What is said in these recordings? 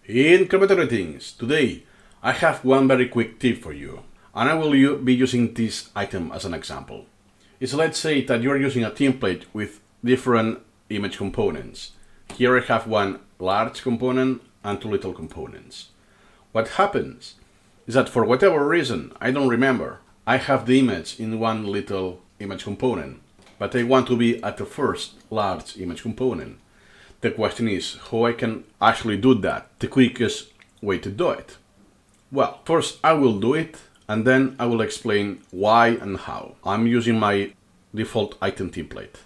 Incremental greetings. Today I have one very quick tip for you, and I will be using this item as an example. Let's say that you're using a template with different image components. Here I have one large component and two little components. What happens is that for whatever reason, I don't remember, I have the image in one little image component, but I want to be at the first large image component. The question is how I can actually do that, the quickest way to do it. Well, first I will do it and then I will explain why and how. I'm using my default item template.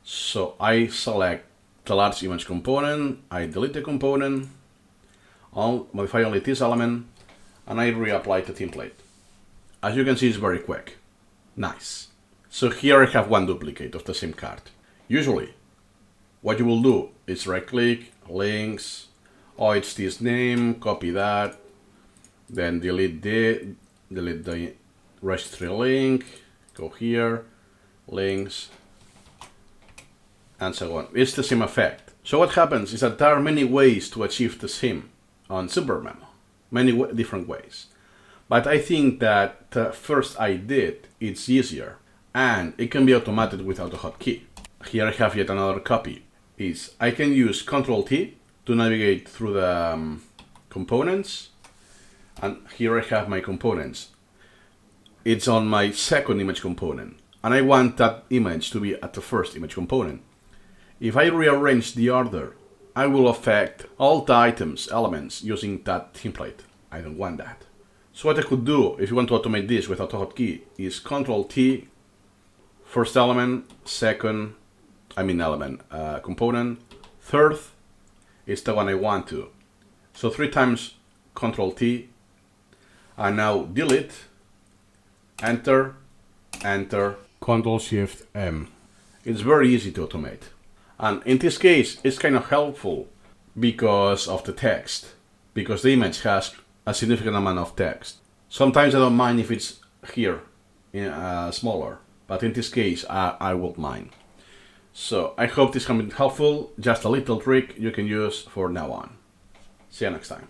So I select the large image component, I delete the component, I'll modify only this element, and I reapply the template. As you can see, it's very quick. Nice. So here I have one duplicate of the same card. Usually, what you will do is right click, links, it's this name, copy that, then delete the registry link, go here, links, and so on. It's the same effect. So what happens is that there are many ways to achieve the same on SuperMemo, many different ways. But I think that the first I did, it's easier, and it can be automated without a hotkey. Here I have yet another copy. I can use Ctrl-T to navigate through the components, and here I have my components. It's on my second image component, and I want that image to be at the first image component. If I rearrange the order, I will affect all the elements using that template. I don't want that. So what I could do, if you want to automate this without a hotkey, is Ctrl-T, first element, second, component, third is the one I want to. So 3 times Ctrl-T, and now delete, enter, enter, Ctrl-Shift-M. It's very easy to automate. And in this case, it's kind of helpful because of the text, because the image has a significant amount of text. Sometimes I don't mind if it's here, smaller, but in this case, I won't mind. So I hope this has been helpful, just a little trick you can use for now on. See you next time.